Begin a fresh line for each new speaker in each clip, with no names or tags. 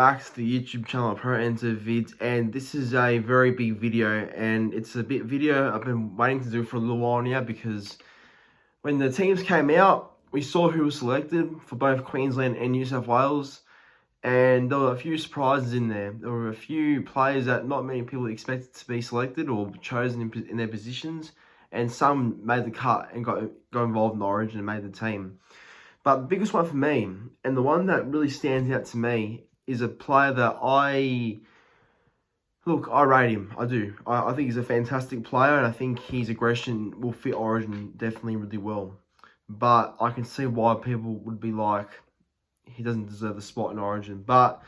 back to the YouTube channel Pro Enter Vids, and this is a very big video, and it's a video I've been waiting to do for a little while now, because when the teams came out, we saw who was selected for both Queensland and New South Wales, and there were a few surprises in there. There were a few players that not many people expected to be selected or chosen in their positions, and some made the cut and got involved in the Origin and made the team. But the biggest one for me, and the one that really stands out to me, is a player that I rate him. I do. I think he's a fantastic player, and I think his aggression will fit Origin definitely really well. But I can see why people would be like, he doesn't deserve the spot in Origin. But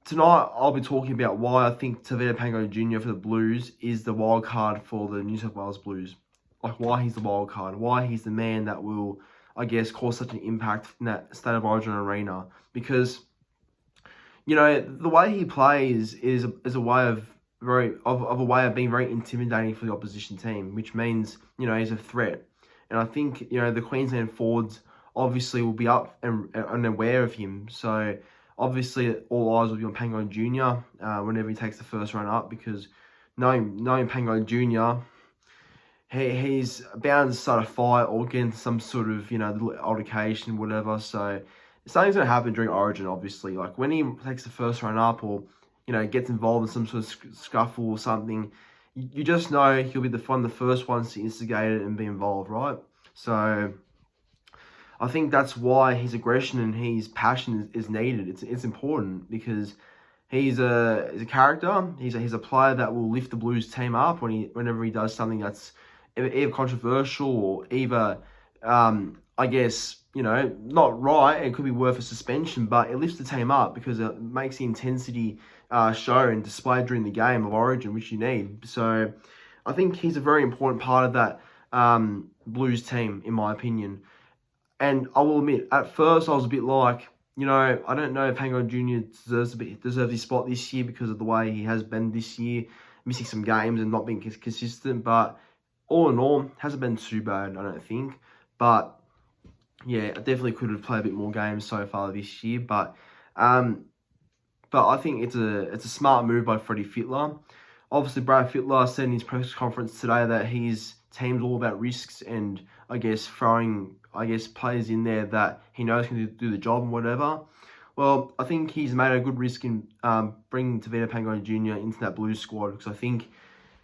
tonight, I'll be talking about why I think Tevita Pangai Jr. for the Blues is the wild card for the New South Wales Blues. Like, why he's the wild card. Why he's the man that will, I guess, cause such an impact in that State of Origin arena. Because, you know, the way he plays is a way of being very intimidating for the opposition team, which means, you know, he's a threat. And I think, you know, the Queensland forwards obviously will be up and aware of him. So obviously all eyes will be on Pangai Jr. Whenever he takes the first run up, because knowing Pangai Jr., he's bound to start a fight or get into some sort of, you know, little altercation, whatever. So something's going to happen during Origin, obviously. Like, when he takes the first run up, or, you know, gets involved in some sort of scuffle or something, you just know he'll be one of the first ones to instigate it and be involved, right? So I think that's why his aggression and his passion is needed. It's important, because he's a character. He's a player that will lift the Blues team up whenever he does something that's either controversial or either, I guess, you know, not right. It could be worth a suspension, but it lifts the team up because it makes the intensity show and display during the game of Origin, which you need. So I think he's a very important part of that Blues team, in my opinion. And I will admit, at first I was a bit like, you know, I don't know if Pangai Jr. deserves his spot this year because of the way he has been this year, missing some games and not being consistent. But all in all, hasn't been too bad, I don't think. But yeah, I definitely could have played a bit more games so far this year. But I think it's a smart move by Brad Fittler. Obviously, Brad Fittler said in his press conference today that his team's all about risks and, I guess, throwing, players in there that he knows can do the job and whatever. Well, I think he's made a good risk in bringing Tevita Pangai Jr. into that Blues squad, because I think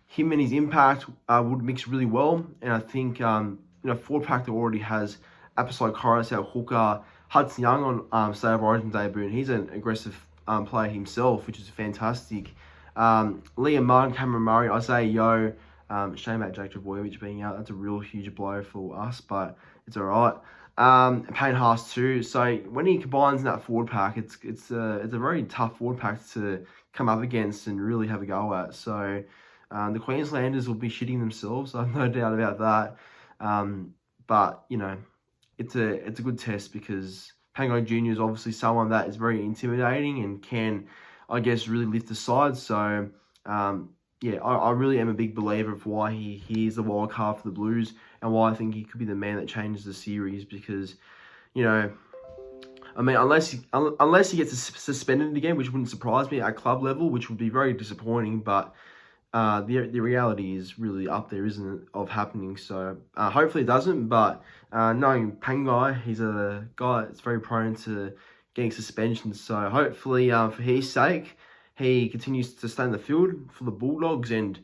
him and his impact would mix really well. And I think, you know, forward pack that already has Episode Chorus, our hooker, Hudson Young on State of Origin debut, and he's an aggressive player himself, which is fantastic. Liam Martin, Cameron Murray, Isaiah Yeo, shame about Jake Trbojevic being out. That's a real huge blow for us, but it's all right. Payne Haas too. So when he combines in that forward pack, it's a very tough forward pack to come up against and really have a go at. So the Queenslanders will be shitting themselves. I have no doubt about that. But you know, it's a good test, because Pangai Jr. is obviously someone that is very intimidating and can, I guess, really lift the side. So yeah, I really am a big believer of why he is the wild card for the Blues, and why I think he could be the man that changes the series. Because, you know, I mean, unless he gets suspended again, which wouldn't surprise me at club level, which would be very disappointing. But the reality is really up there, isn't it, of happening? So hopefully it doesn't. But knowing Pangai, he's a guy that's very prone to getting suspensions. So hopefully, for his sake, he continues to stay in the field for the Bulldogs, and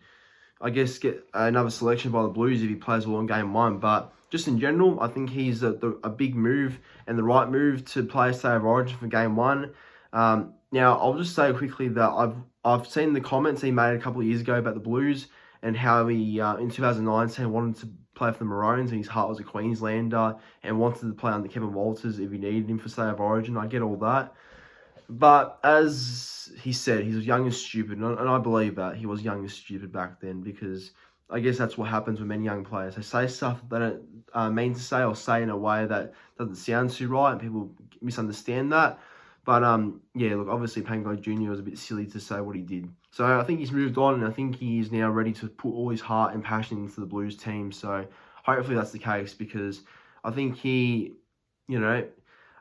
I guess get another selection by the Blues if he plays well in Game 1. But just in general, I think he's a big move and the right move to play State of Origin for Game 1. Now, I'll just say quickly that I've seen the comments he made a couple of years ago about the Blues, and how he, in 2019, wanted to play for the Maroons, and his heart was a Queenslander, and wanted to play under Kevin Walters if he needed him for State of Origin. I get all that. But as he said, he was young and stupid, and I believe that. He was young and stupid back then, because I guess that's what happens with many young players. They say stuff that they don't mean to say, or say in a way that doesn't sound too right, and people misunderstand that. But yeah, look, obviously Pangai Jr. was a bit silly to say what he did. So I think he's moved on, and I think he is now ready to put all his heart and passion into the Blues team. So hopefully that's the case, because I think he, you know,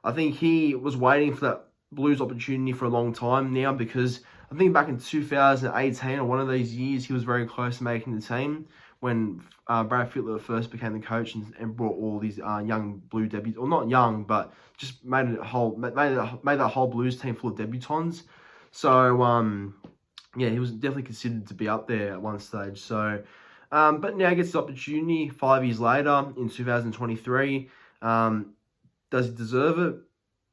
I think he was waiting for that Blues opportunity for a long time now, because I think back in 2018 or one of these years, he was very close to making the team when Brad Fittler first became the coach and brought all these young Blue debuts, or not young, but just made that whole Blues team full of debutants. So yeah, he was definitely considered to be up there at one stage. So, but now he gets the opportunity 5 years later in 2023. Does he deserve it?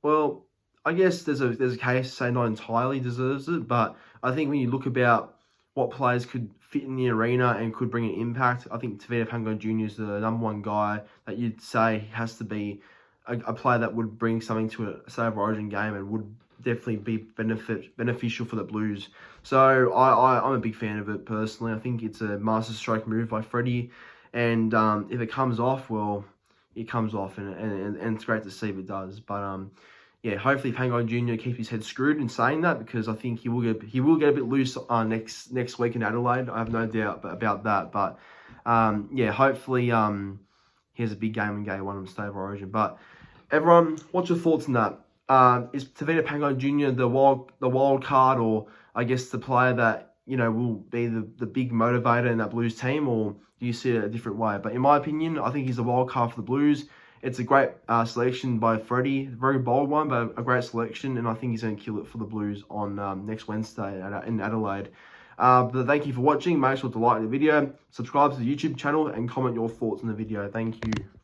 Well, I guess there's a case to say not entirely deserves it, but I think when you look about what players could fit in the arena and could bring an impact, I think Tevita Pangai Jr. is the #1 guy that you'd say has to be a player that would bring something to a State of Origin game and would definitely be beneficial for the Blues. So I'm a big fan of it personally. I think it's a masterstroke move by Freddie, and if it comes off, well, it comes off, and it's great to see if it does. But yeah, hopefully Pangai Jr. keeps his head screwed in saying that, because I think he will get a bit loose next week in Adelaide. I have no doubt about that. But yeah, hopefully he has a big game in Game 1 of the State of Origin. But everyone, what's your thoughts on that? Is Tevita Pangai Jr. the wild card, or I guess the player that will be the big motivator in that Blues team, or do you see it a different way? But in my opinion, I think he's a wild card for the Blues. It's a great selection by Freddie, very bold one, but a great selection, and I think he's going to kill it for the Blues on next Wednesday in Adelaide. But thank you for watching. Make sure to like the video, subscribe to the YouTube channel, and comment your thoughts on the video. Thank you.